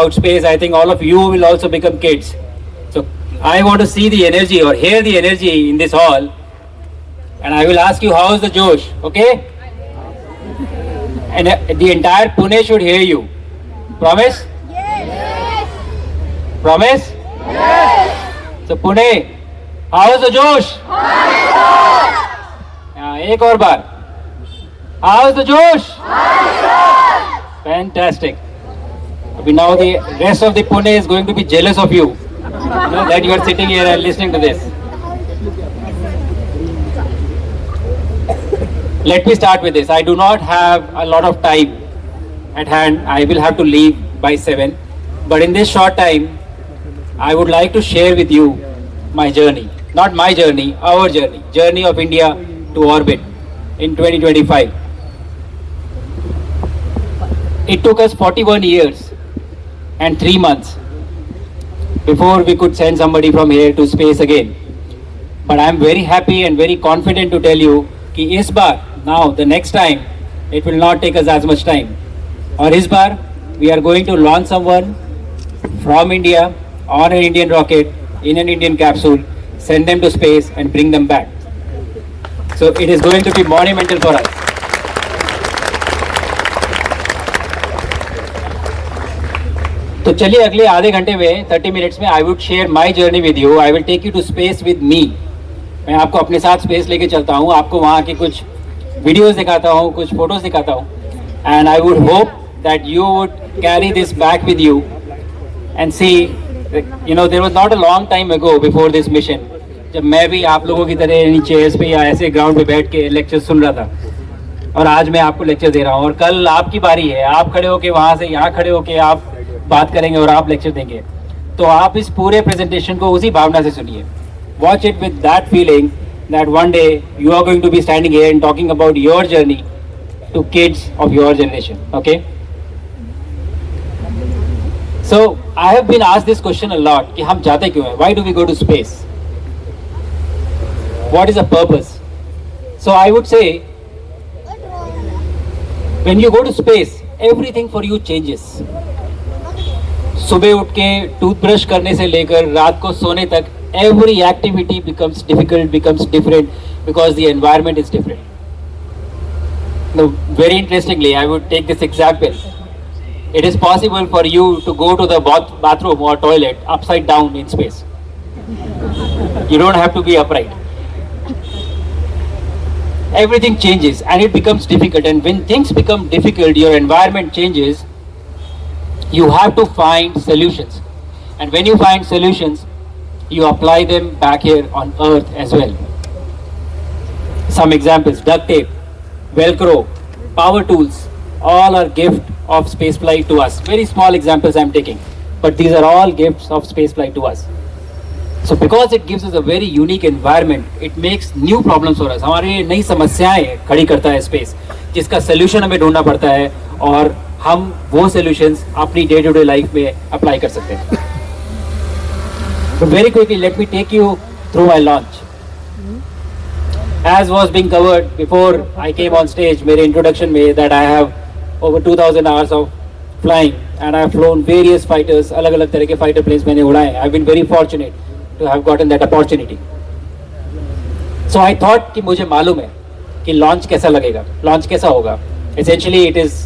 about space, I think all of you will also become kids. So I want to see the energy or hear the energy in this hall, and I will ask you how is the Josh, okay? And the entire Pune should hear you. Promise? Yes. Promise? Yes. So Pune, how is the Josh? एक और बार. How is the Josh? Fantastic. Now the rest of the Pune is going to be jealous of you, that you are sitting here and listening to this. Let me start with this. I do not have a lot of time at hand. I will have to leave by 7. But in this short time, I would like to share with you my journey. Not my journey, our journey. Journey of India to orbit in 2025. It took us 41 years and 3 months before we could send somebody from here to space again. But I am very happy and very confident to tell you कि इस बार, now the next time, it will not take us as much time. और इस बार we are going to launch someone from India on an Indian rocket in an Indian capsule, send them to space and bring them back. So it is going to be monumental for us. तो चलिए अगले आधे घंटे में 30 minutes में I would share my journey with you. I will take you to space with me. मैं आपको अपने साथ स्पेस लेके चलता हूँ, आपको वहाँ की कुछ वीडियोस दिखाता हूँ, कुछ फोटोज दिखाता हूँ. And I would hope that you would carry this back with you and see, you know, there was not a long time ago before this mission जब मैं भी आप लोगों की तरह इन चेयर्स पे या ऐसे ग्राउंड पे बैठ के लेक्चर सुन रहा था, और आज मैं आपको लेक्चर दे रहा हूँ. और कल आपकी बारी है, आप खड़े होके वहाँ से यहाँ खड़े होके आप बात करेंगे और आप लेक्चर देंगे. तो आप इस पूरे प्रेजेंटेशन को उसी भावना से सुनिए. Watch it with that feeling that one day you are going to be standing here and talking about your journey to kids of your generation. Okay? So I have been asked this question a lot कि हम जाते क्यों हैं? Why do we go to space? What is the purpose? So I would say, when you go to space, everything for you changes. सुबह उठ के toothbrush करने से लेकर रात को सोने तक, every activity becomes difficult, becomes different because the environment is different. Now, very interestingly, I would take this example. It is possible for you to go to the bathroom or toilet upside down in space. You don't have to be upright. Everything changes and it becomes difficult, and when things become difficult, your environment changes. You have to find solutions, and when you find solutions, you apply them back here on Earth as well. Some examples: duct tape, Velcro, power tools, all are gift of spaceflight to us. Very small examples I'm taking, but these are all gifts of spaceflight to us. So because it gives us a very unique environment, it makes new problems for us. हमारे नई समस्याएं खड़ी करता है space, जिसका solution हमें ढूंढना पड़ता है, और हम वो सॉल्यूशंस अपनी डे टू डे लाइफ में अप्लाई कर सकते हैं. But very quickly, let me take you through my launch. As was being covered before I came on stage, मेरे introduction में, that I have over 2000 hours of flying and I have flown various fighters. अलग अलग तरह के fighter planes मैंने उड़ाए. I've been very fortunate to have gotten that opportunity. So I thought कि मुझे मालूम है कि launch कैसा लगेगा, launch कैसा होगा. Essentially, it is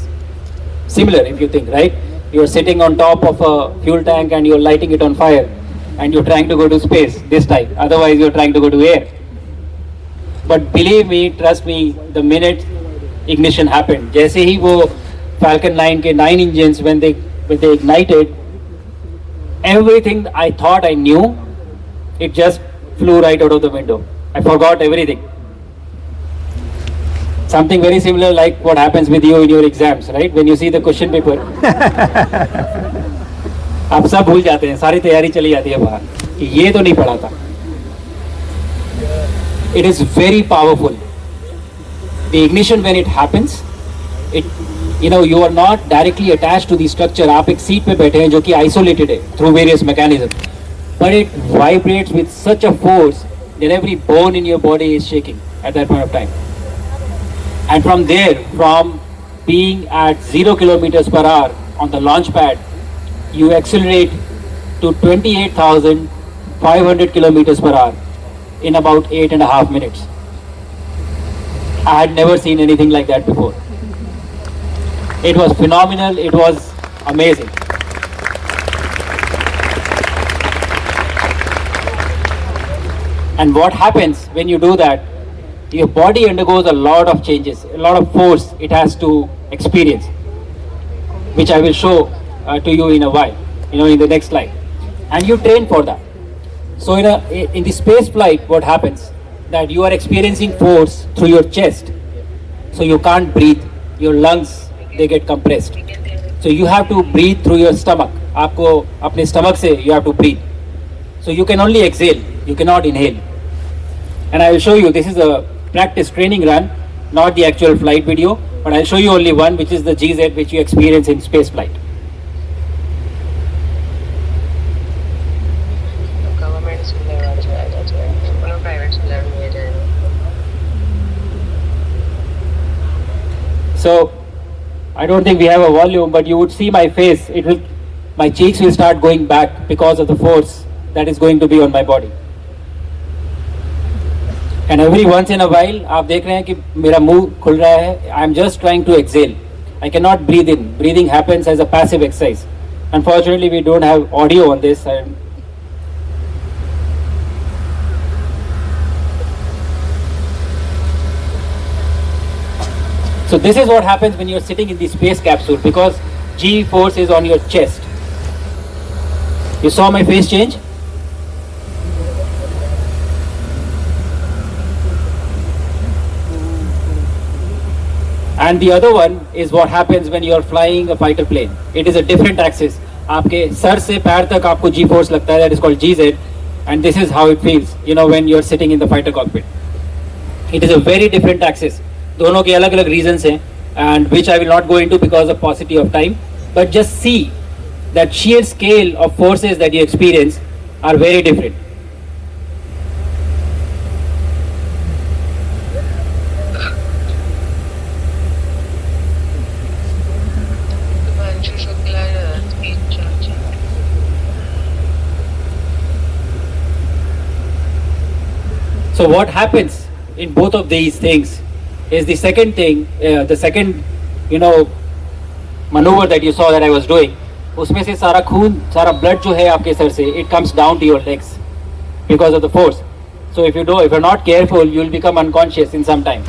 similar if you think, right? You're sitting on top of a fuel tank and you're lighting it on fire, and you're trying to go to space this time. Otherwise, you're trying to go to air. But believe me, trust me, the minute ignition happened, जैसे ही वो Falcon 9 के 9 engines when they ignited, everything I thought I knew, it just flew right out of the window. I forgot everything. Something very similar like what happens with you in your exams, right? When you see the question paper, आप सब भूल जाते हैं, सारी तैयारी चली जाती है बाहर कि ये तो नहीं पढ़ा था. It is very powerful. The ignition, when it happens, it, you know, you are not directly attached to the structure. आप एक सीट पे बैठे हैं जो कि isolated है through various mechanisms, but it vibrates with such a force that every bone in your body is shaking at that point of time. And from there, from being at 0 kilometers per hour on the launch pad, you accelerate to 28,500 kilometers per hour in about 8.5 minutes. I had never seen anything like that before. It was phenomenal, it was amazing. And what happens when you do that, your body undergoes a lot of changes, a lot of force it has to experience, which I will show to you in a while, in the next slide. And you train for that. So in the space flight, what happens, that you are experiencing force through your chest. So you can't breathe, your lungs, they get compressed. So you have to breathe through your stomach. आपको अपने stomach से you have to breathe. So you can only exhale, you cannot inhale. And I will show you, this is a practice training run, not the actual flight video, but I'll show you only one, which is the GZ, which you experience in space flight. So I don't think we have a volume, but you would see my face, my cheeks will start going back because of the force that is going to be on my body. And every once in a while, आप देख रहे हैं कि मेरा मुंह खुल रहा है. I'm just trying to exhale. I cannot breathe in. Breathing happens as a passive exercise. Unfortunately, we don't have audio on this. So this is what happens when you're sitting in the space capsule, because G force is on your chest. You saw my face change? And the other one is what happens when you are flying a fighter plane. It is a different axis. आपके sir से पैर तक आपको G force लगता है, that is called GZ, and this is how it feels, when you are sitting in the fighter cockpit. It is a very different axis. दोनों के अलग अलग reasons हैं, and which I will not go into because of paucity of time. But just see that sheer scale of forces that you experience are very different. So what happens in both of these things is the second thing, maneuver that you saw that I was doing, उसमें से सारा खून, सारा blood जो है आपके sir से, it comes down to your legs because of the force. So if you're not careful, you will become unconscious in some time.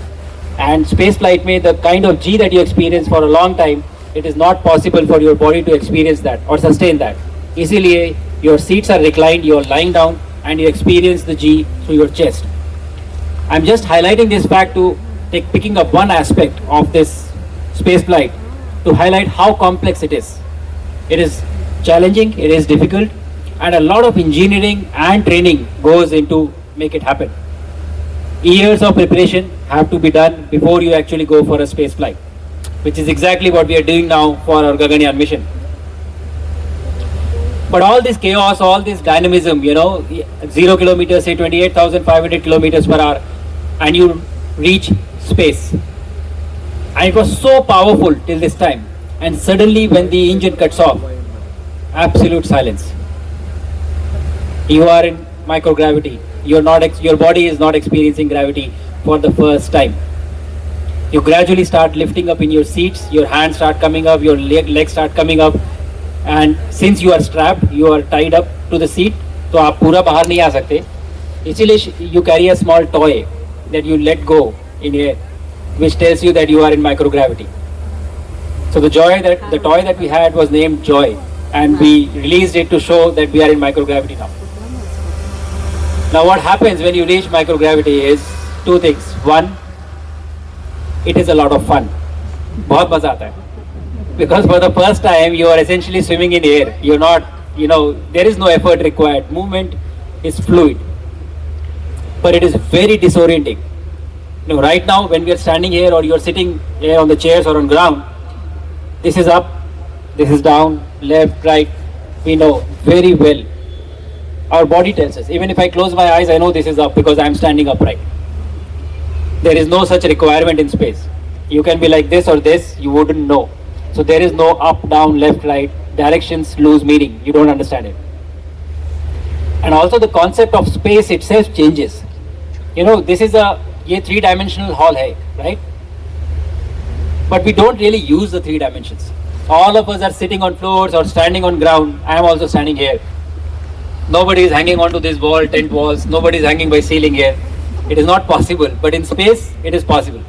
And space flight में the kind of G that you experience for a long time, it is not possible for your body to experience that or sustain that. इसीलिए your seats are reclined, you are lying down, and you experience the G through your chest. I'm just highlighting this fact to picking up one aspect of this space flight to highlight how complex it is. It is challenging, it is difficult, and a lot of engineering and training goes into make it happen. Years of preparation have to be done before you actually go for a space flight, which is exactly what we are doing now for our Gaganyaan mission. But all this chaos, all this dynamism, 0 kilometers, say 28,500 kilometers per hour, and you reach space. And it was so powerful till this time. And suddenly when the engine cuts off, absolute silence. You are in microgravity. Your body is not experiencing gravity for the first time. You gradually start lifting up in your seats, your hands start coming up, your legs start coming up. And since you are strapped, you are tied up to the seat, तो आप पूरा बाहर नहीं आ सकते. इसीलिए you carry a small toy that you let go in air, which tells you that you are in microgravity. So the toy that we had was named Joy, and we released it to show that we are in microgravity now. Now what happens when you reach microgravity is two things. One, it is a lot of fun. बहुत मजा आता है. Because for the first time you are essentially swimming in air. You're not, there is no effort required. Movement is fluid. But it is very disorienting. Right now when we are standing here or you're sitting here on the chairs or on ground, this is up, this is down, left, right. We know very well. Our body tells us. Even if I close my eyes, I know this is up because I'm standing upright. There is no such requirement in space. You can be like this or this, you wouldn't know. So there is no up, down, left, right. directions lose meaning. You don't understand it. And also the concept of space itself changes. You know, this is a ye three-dimensional hall hai, right? But we don't really use the three dimensions. All of us are sitting on floors or standing on ground. I am also standing here. Nobody is hanging onto this wall, tent walls. Nobody is hanging by ceiling here. It is not possible. But in space, it is possible.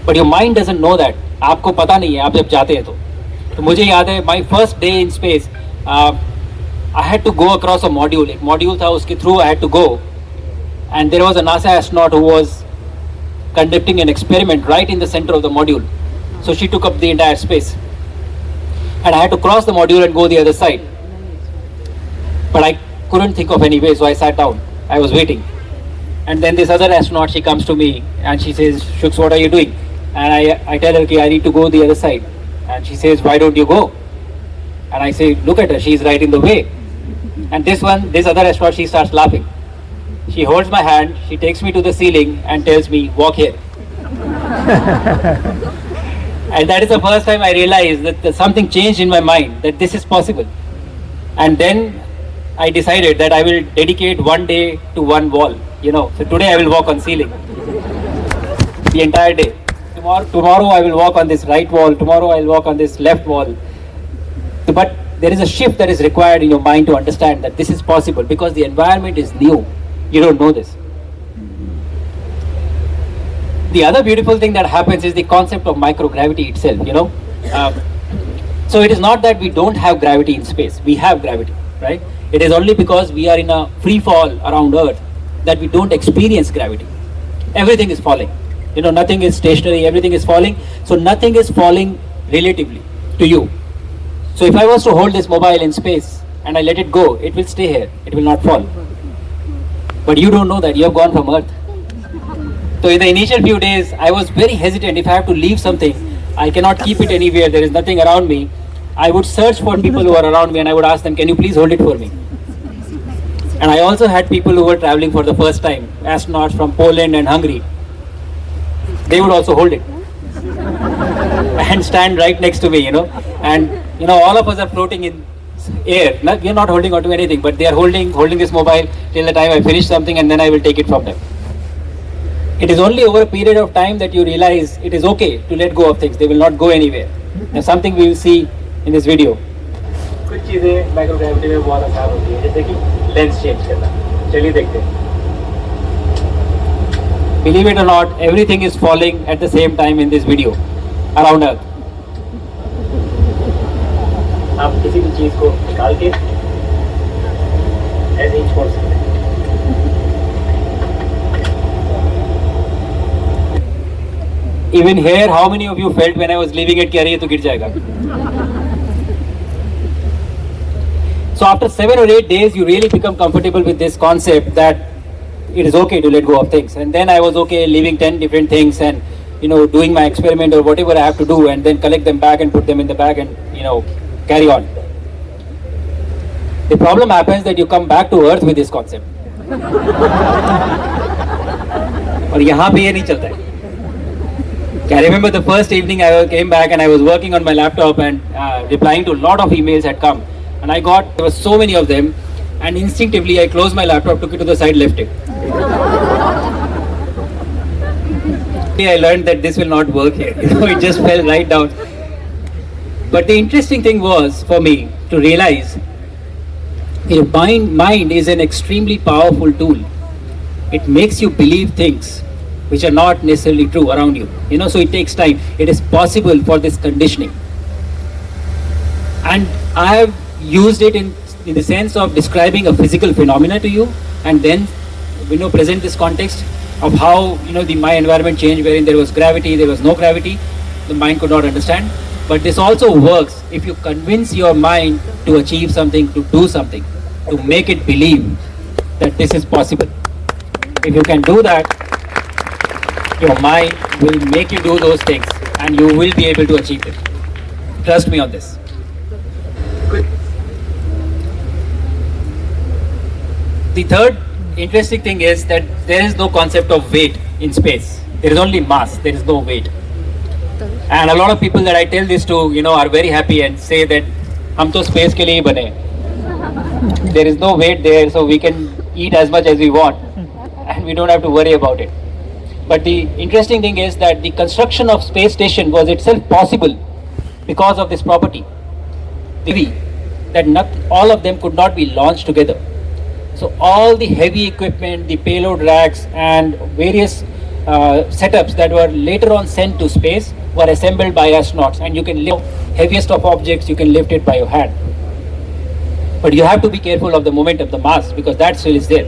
But your mind doesn't know that. आपको पता नहीं है आप जब जाते हैं तो मुझे याद है my first day in space, I had to go across a module. एक module था उसके through I had to go, and there was a NASA astronaut who was conducting an experiment right in the center of the module. So she took up the entire space, and I had to cross the module and go the other side. But I couldn't think of any way, so I sat down. I was waiting, and then this other astronaut, she comes to me and she says, "Shuksh, what are you doing?" And I tell her, "Okay, I need to go the other side." And she says, "Why don't you go?" And I say, "Look at her, she's right in the way." And this other astronaut, she starts laughing. She holds my hand, she takes me to the ceiling and tells me, "Walk here." And that is the first time I realized that something changed in my mind, that this is possible. And then I decided that I will dedicate one day to one wall. You know, so today I will walk on ceiling the entire day. Tomorrow I will walk on this right wall. Tomorrow I will walk on this left wall. But there is a shift that is required in your mind to understand that this is possible, because the environment is new. You don't know this. The other beautiful thing that happens is the concept of microgravity itself, you know. So it is not that we don't have gravity in space. We have gravity, right? It is only because we are in a free fall around Earth that we don't experience gravity. Everything is falling. You know, nothing is stationary, everything is falling. So nothing is falling relatively to you. So if I was to hold this mobile in space and I let it go, it will stay here. It will not fall. But you don't know that. You have gone from Earth. So in the initial few days, I was very hesitant. If I have to leave something, I cannot keep it anywhere. There is nothing around me. I would search for people who are around me and I would ask them, "Can you please hold it for me?" And I also had people who were traveling for the first time, astronauts from Poland and Hungary. They would also hold it and stand right next to me, you know. And you know, all of us are floating in air. We are not holding on to anything, but they are holding this mobile till the time I finish something, and then I will take it from them. It is only over a period of time that you realize it is okay to let go of things. They will not go anywhere. And something we will see in this video. कुछ चीजें microgravity में बहुत आसान होती है, जैसे कि lens change करना. चलिए देखते हैं. Believe it or not, everything is falling at the same time in this video around Earth. आप किसी भी चीज को निकाल के ऐसे ही छोड़ सकते हैं. Even here, how many of you felt when I was leaving it कि अरे ये तो गिर जाएगा? So after 7 or 8 days, you really become comfortable with this concept that it is okay to let go of things. And then I was okay leaving 10 different things and, you know, doing my experiment or whatever I have to do, and then collect them back and put them in the bag and, you know, carry on. The problem happens that you come back to Earth with this concept. और यहाँ पे ये नहीं चलता है. I remember the first evening I came back and I was working on my laptop and replying to a lot of emails had come, and there were so many of them, and instinctively I closed my laptop, took it to the side, left it. I learned that this will not work here. You know, it just fell right down. But the interesting thing was for me to realize your mind is an extremely powerful tool. It makes you believe things which are not necessarily true around you. You know, so it takes time. It is possible for this conditioning. And I have used it in the sense of describing a physical phenomena to you, and then, you know, present this context of how, you know, my environment changed, wherein there was gravity, there was no gravity. The mind could not understand. But this also works if you convince your mind to achieve something, to do something, to make it believe that this is possible. If you can do that, your mind will make you do those things and you will be able to achieve it. Trust me on this. The third interesting thing is that there is no concept of weight in space. There is only mass, there is no weight. And a lot of people that I tell this to, you know, are very happy and say that हम तो space के लिए ही बने हैं. There is no weight there, so we can eat as much as we want, and we don't have to worry about it. But the interesting thing is that the construction of space station was itself possible because of this property. That not all of them could not be launched together. So all the heavy equipment, the payload racks, and various setups that were later on sent to space were assembled by astronauts, and you can lift heaviest of objects, you can lift it by your hand. But you have to be careful of the momentum, the mass, because that still is there.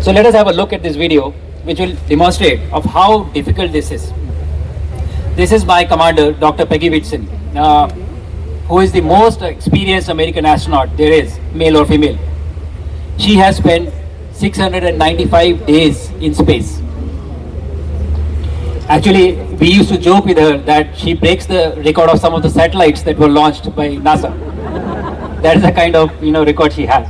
So let us have a look at this video, which will demonstrate of how difficult this is. This is my commander, Dr. Peggy Whitson, who is the most experienced American astronaut there is, male or female. She has spent 695 days in space. Actually, we used to joke with her that she breaks the record of some of the satellites that were launched by NASA. That is the kind of record she has.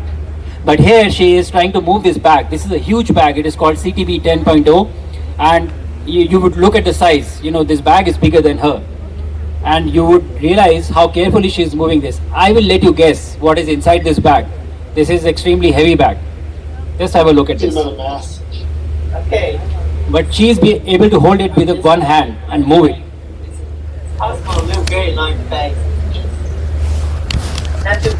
But here she is trying to move this bag. This is a huge bag. It is called CTB 10.0, and you would look at the size. This bag is bigger than her, and you would realize how carefully she is moving this. I will let you guess what is inside this bag. This is extremely heavy bag. Just have a look at this. Okay. But she is able to hold it with one hand and move it. I was going to move very nice bag. Have to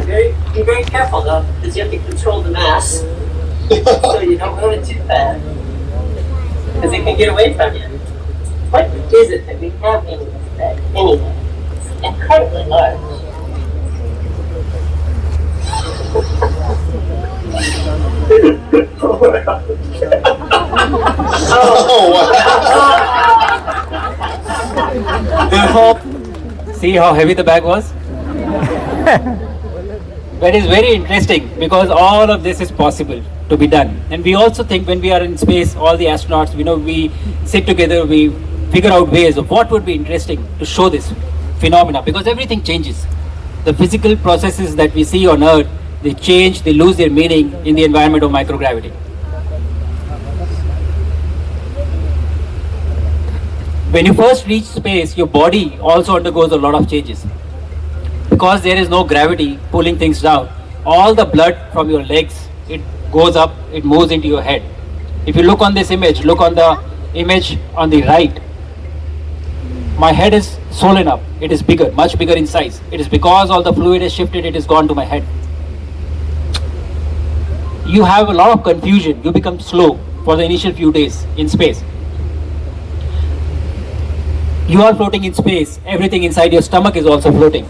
be very careful though, because you have to control the mass, so you don't move it too fast, because it can get away from you. What is it that we have in this bag anyway? It's incredibly large. See how heavy the bag was? But it's very interesting because all of this is possible to be done. And we also think when we are in space, all the astronauts, we sit together, we figure out ways of what would be interesting to show this phenomena, because everything changes. The physical processes that we see on Earth, they change, they lose their meaning in the environment of microgravity. When you first reach space, your body also undergoes a lot of changes. Because there is no gravity pulling things down, all the blood from your legs, it goes up, it moves into your head. If you look on this image, look on the image on the right. My head is swollen up, it is bigger, much bigger in size. It is because all the fluid is shifted, it is gone to my head. You have a lot of confusion, you become slow for the initial few days in space. You are floating in space, everything inside your stomach is also floating.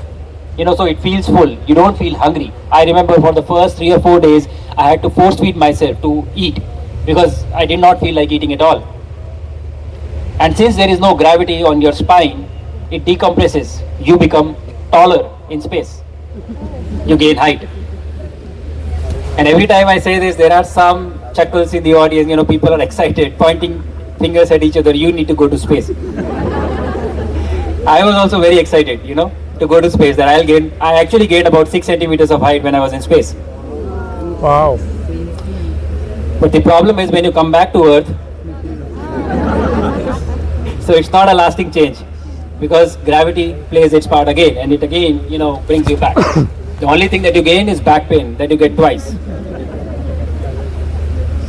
So it feels full, you don't feel hungry. I remember for the first 3 or 4 days, I had to force feed myself to eat because I did not feel like eating at all. And since there is no gravity on your spine, it decompresses. You become taller in space. You gain height. And every time I say this, there are some chuckles in the audience, people are excited, pointing fingers at each other, you need to go to space. I was also very excited, to go to space, that I actually gained about 6 centimeters of height when I was in space. Wow. But the problem is when you come back to Earth, so it's not a lasting change because gravity plays its part again, and it again, brings you back. The only thing that you gain is back pain that you get twice.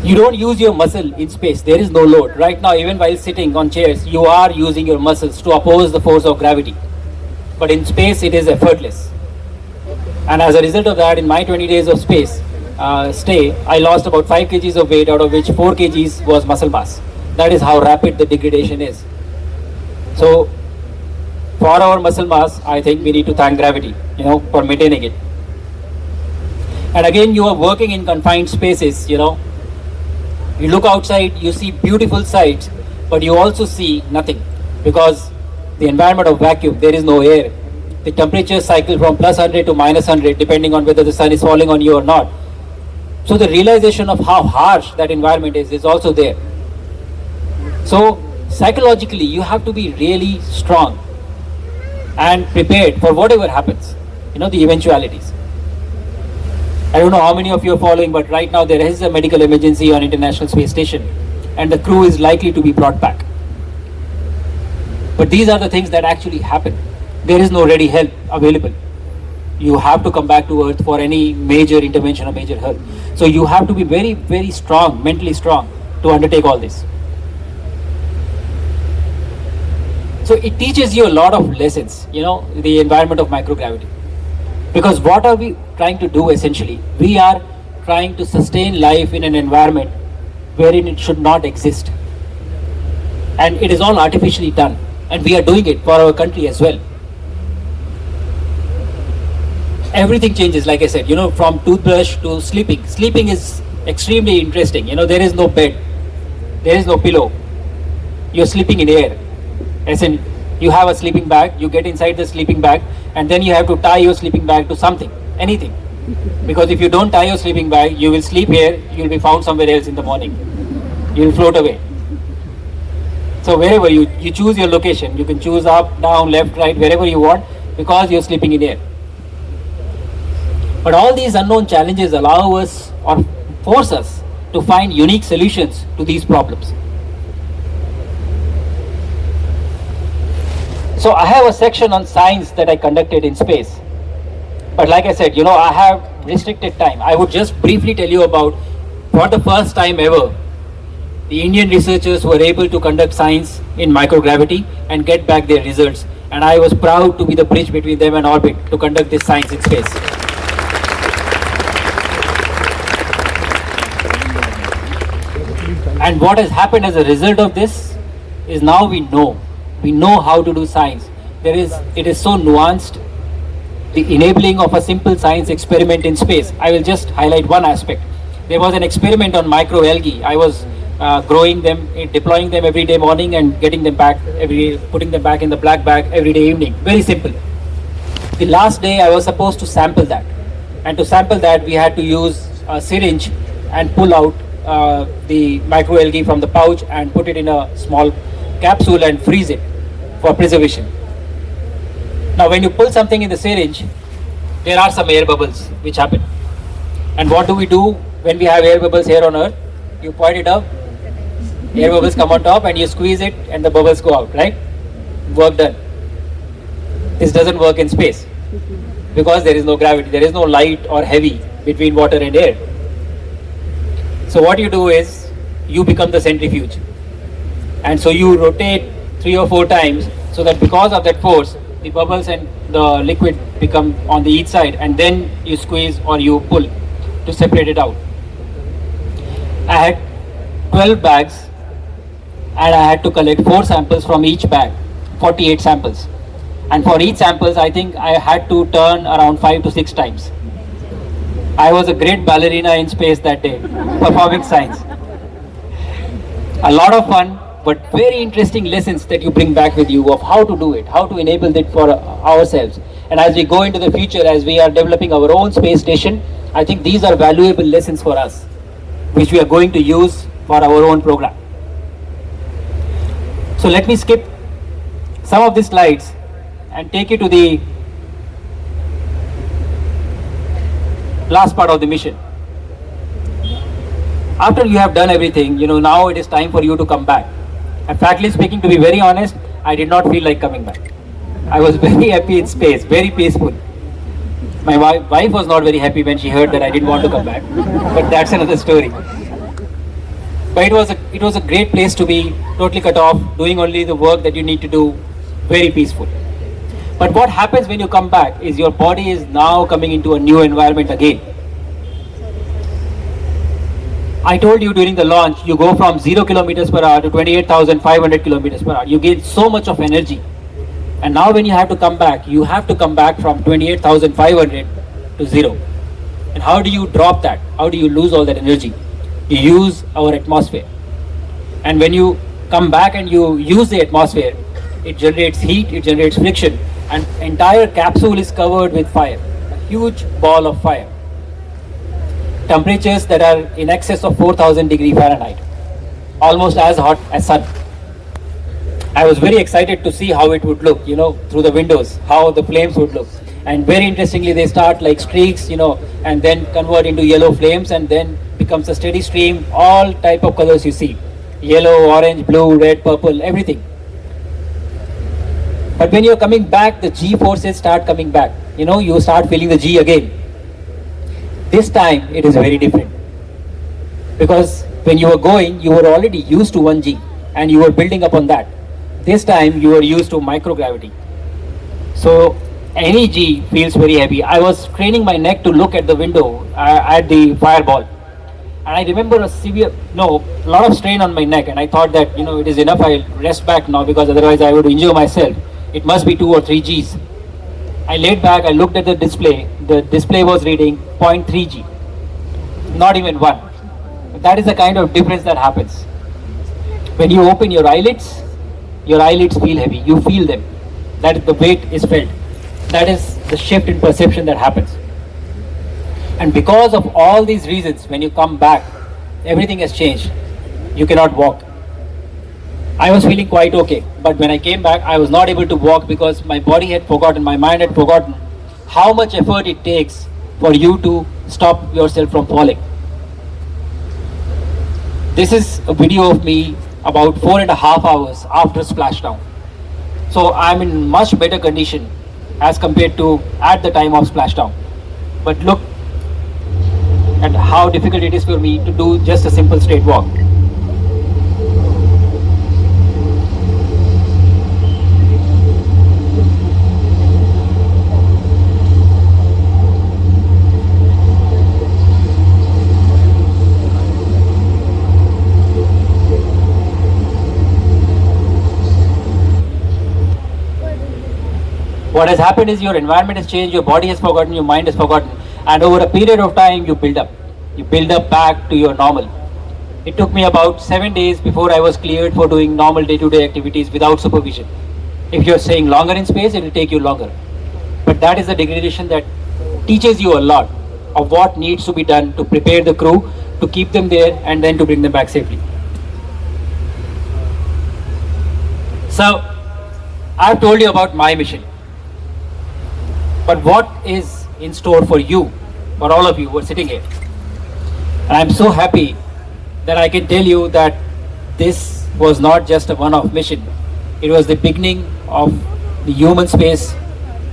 You don't use your muscle in space, there is no load. Right now, even while sitting on chairs, you are using your muscles to oppose the force of gravity. But in space, it is effortless. And as a result of that, in my 20 days of space stay, I lost about 5 kgs of weight, out of which 4 kgs was muscle mass. That is how rapid the degradation is. So, for our muscle mass, I think we need to thank gravity, for maintaining it. And again, you are working in confined spaces, You look outside, you see beautiful sights, but you also see nothing because the environment of vacuum, there is no air. The temperature cycle from plus 100 to minus 100 depending on whether the sun is falling on you or not. So the realization of how harsh that environment is also there. So psychologically, you have to be really strong and prepared for whatever happens, the eventualities. I don't know how many of you are following, but right now there is a medical emergency on International Space Station and the crew is likely to be brought back. But these are the things that actually happen. there is no ready help available. You have to come back to earth for any major intervention or major help. So you have to be very, very strong, mentally strong, to undertake all this. So it teaches you a lot of lessons, the environment of microgravity. Because what are we trying to do essentially? We are trying to sustain life in an environment wherein it should not exist. And it is all artificially done. And we are doing it for our country as well. Everything changes, like I said, from toothbrush to sleeping. Sleeping is extremely interesting. There is no bed, there is no pillow. You're sleeping in air. As in, you have a sleeping bag, you get inside the sleeping bag, and then you have to tie your sleeping bag to something, anything. Because if you don't tie your sleeping bag, you will sleep here, you will be found somewhere else in the morning. You will float away. So wherever you choose your location, you can choose up, down, left, right, wherever you want, because you're sleeping in air. But all these unknown challenges allow us or force us to find unique solutions to these problems. So I have a section on science that I conducted in space. But like I said, I have restricted time. I would just briefly tell you about, for the first time ever, the Indian researchers were able to conduct science in microgravity and get back their results. And I was proud to be the bridge between them and orbit to conduct this science in space. And what has happened as a result of this is now we know how to do science. It is so nuanced. The enabling of a simple science experiment in space. I will just highlight one aspect. There was an experiment on microalgae. I was growing them, deploying them every day morning and getting them back every day, putting them back in the black bag every day evening. Very simple. The last day I was supposed to sample that. And to sample that we had to use a syringe and pull out the microalgae from the pouch and put it in a small capsule and freeze it for preservation. Now when you pull something in the syringe, there are some air bubbles which happen. And what do we do when we have air bubbles here on earth? You point it up, air bubbles come on top and you squeeze it and the bubbles go out, right? Work done. This doesn't work in space because there is no gravity, there is no light or heavy between water and air. So what you do is you become the centrifuge, and so you rotate 3 or 4 times so that because of that force the bubbles and the liquid become on the each side, and then you squeeze or you pull to separate it out. I had 12 bags and I had to collect 4 samples from each bag, 48 samples, and for each samples I think I had to turn around 5 to 6 times. I was a great ballerina in space that day, performing science. A lot of fun, but very interesting lessons that you bring back with you of how to do it, how to enable it for ourselves. And as we go into the future, as we are developing our own space station, I think these are valuable lessons for us, which we are going to use for our own program. So let me skip some of these slides and take you to the last part of the mission. After you have done everything, now it is time for you to come back. And frankly speaking, to be very honest, I did not feel like coming back. I was very happy in space, very peaceful. My wife was not very happy when she heard that I didn't want to come back, but that's another story. But it was a great place to be, totally cut off, doing only the work that you need to do, very peaceful. But what happens when you come back is your body is now coming into a new environment again. I told you during the launch, you go from 0 kilometers per hour to 28,500 kilometers per hour. You gain so much of energy. And now when you have to come back, you have to come back from 28,500 to 0. And how do you drop that? How do you lose all that energy? You use our atmosphere. And when you come back and you use the atmosphere, it generates heat, it generates friction, and entire capsule is covered with fire, a huge ball of fire. Temperatures that are in excess of 4,000 degrees Fahrenheit, almost as hot as sun. I was very excited to see how it would look, through the windows, how the flames would look. And very interestingly, they start like streaks, and then convert into yellow flames, and then becomes a steady stream, all type of colors you see. Yellow, orange, blue, red, purple, everything. But when you're coming back, the G forces start coming back. You know, you start feeling the G again. This time it is very different. Because when you were going, you were already used to 1G and you were building up on that. This time you are used to microgravity. So any G feels very heavy. I was training my neck to look at the window at the fireball. And I remember a lot of strain on my neck, and I thought that, it is enough, I'll rest back now because otherwise I would injure myself. It must be 2 or 3 Gs. I laid back, I looked at the display was reading 0.3 G, not even 1. That is the kind of difference that happens. When you open your eyelids feel heavy, you feel them, that the weight is felt. That is the shift in perception that happens. And because of all these reasons, when you come back, everything has changed. You cannot walk. I was feeling quite okay, but when I came back, I was not able to walk because my body had forgotten, my mind had forgotten how much effort it takes for you to stop yourself from falling. This is a video of me about 4.5 hours after splashdown. So I'm in much better condition as compared to at the time of splashdown. But look at how difficult it is for me to do just a simple straight walk. What has happened is your environment has changed, your body has forgotten, your mind has forgotten, and over a period of time you build up. You build up back to your normal. It took me about 7 days before I was cleared for doing normal day-to-day activities without supervision. If you're staying longer in space, it will take you longer. But that is the degradation that teaches you a lot of what needs to be done to prepare the crew, to keep them there, and then to bring them back safely. So, I've told you about my mission. But what is in store for you, for all of you who are sitting here? And I'm so happy that I can tell you that this was not just a one-off mission. It was the beginning of the human space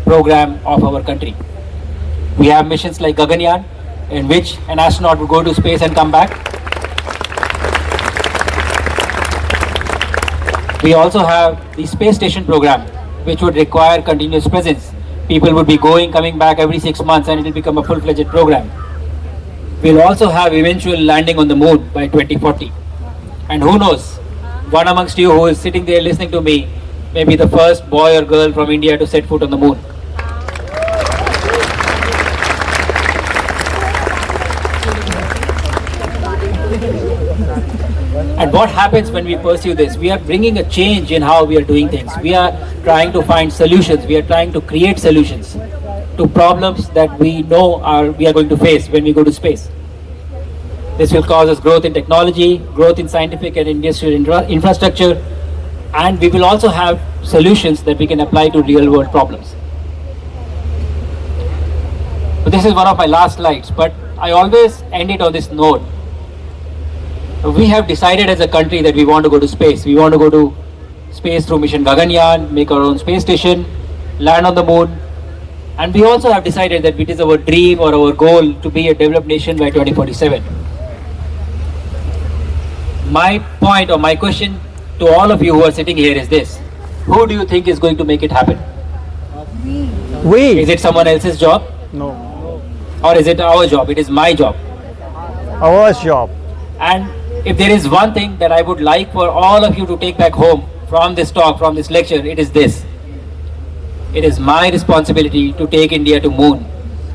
program of our country. We have missions like Gaganyaan, in which an astronaut would go to space and come back. We also have the space station program, which would require continuous presence. People would be going, coming back every 6 months, and it will become a full-fledged program. We'll also have eventual landing on the moon by 2040. And who knows, one amongst you who is sitting there listening to me may be the first boy or girl from India to set foot on the moon. And what happens when we pursue this? We are bringing a change in how we are doing things. We are trying to find solutions. We are trying to create solutions to problems that we know we are going to face when we go to space. This will cause us growth in technology, growth in scientific and industrial infrastructure, and we will also have solutions that we can apply to real world problems. So this is one of my last slides, but I always end it on this note. We have decided as a country that we want to go to space. We want to go to space through mission Gaganyaan, make our own space station, land on the moon. And we also have decided that it is our dream or our goal to be a developed nation by 2047. My point or my question to all of you who are sitting here is this. Who do you think is going to make it happen? We. Is it someone else's job? No. Or is it our job? It is my job. Our job. And if there is one thing that I would like for all of you to take back home from this talk, from this lecture, it is this. It is my responsibility to take India to moon.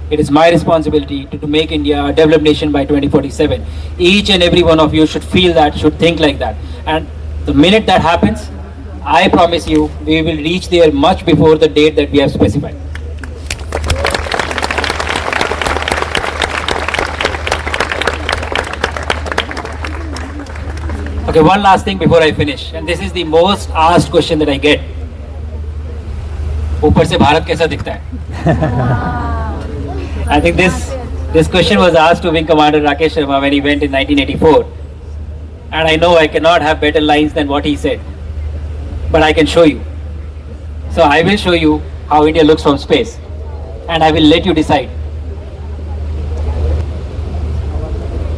It is my responsibility to make India a developed nation by 2047. Each and every one of you should feel that, should think like that. And the minute that happens, I promise you, we will reach there much before the date that we have specified. Okay, one last thing before I finish, and this is the most asked question that I get. ऊपर से भारत कैसा दिखता है? I think this question was asked to Wing Commander Rakesh Sharma when he went in 1984, and I know I cannot have better lines than what he said, but I can show you. So I will show you how India looks from space, and I will let you decide.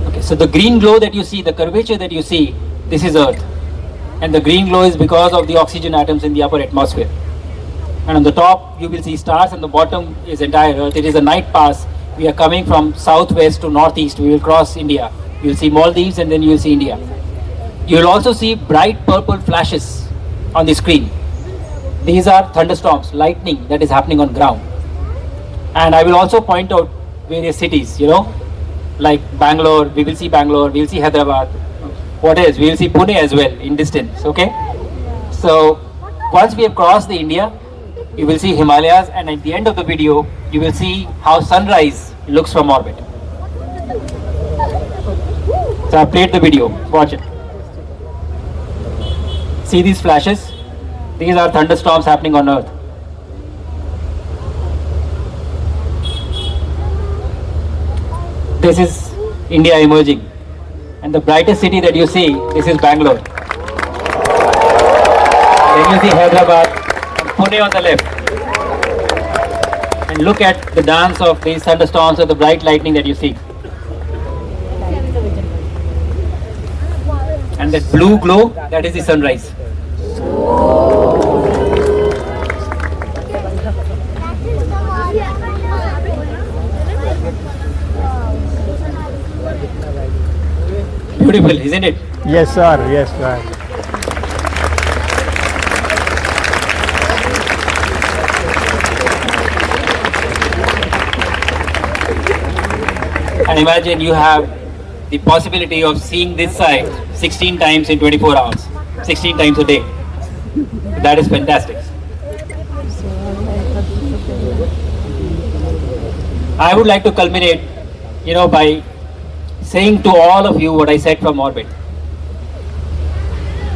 Okay, so the green glow that you see, the curvature that you see, this is Earth. And the green glow is because of the oxygen atoms in the upper atmosphere. And on the top you will see stars, and the bottom is entire Earth. It is a night pass. We are coming from southwest to northeast. We will cross India. You will see Maldives, and then you will see India. You will also see bright purple flashes on the screen. These are thunderstorms, lightning that is happening on ground. And I will also point out various cities, like Bangalore. We will see Bangalore, we will see Hyderabad. What else? We will see Pune as well in distance, okay? So once we have crossed the India, you will see Himalayas, and at the end of the video, you will see how sunrise looks from orbit. So I played the video, watch it. See these flashes? These are thunderstorms happening on Earth. This is India emerging. And the brightest city that you see, this is Bangalore. Then you see Hyderabad, and Pune on the left. And look at the dance of these thunderstorms or the bright lightning that you see. And that blue glow, that is the sunrise. Beautiful, isn't it? Yes, sir. Yes, sir. And imagine you have the possibility of seeing this side 16 times in 24 hours, 16 times a day. That is fantastic. I would like to culminate, by saying to all of you what I said from orbit.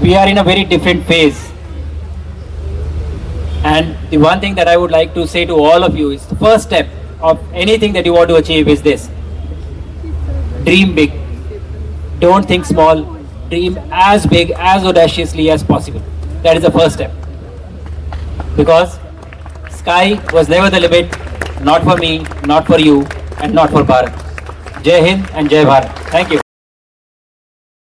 We are in a very different phase. And the one thing that I would like to say to all of you is the first step of anything that you want to achieve is this. Dream big. Don't think small. Dream as big, as audaciously as possible. That is the first step. Because sky was never the limit, not for me, not for you, and not for Bharat. Jai Hind and Jai Bharat. Thank you.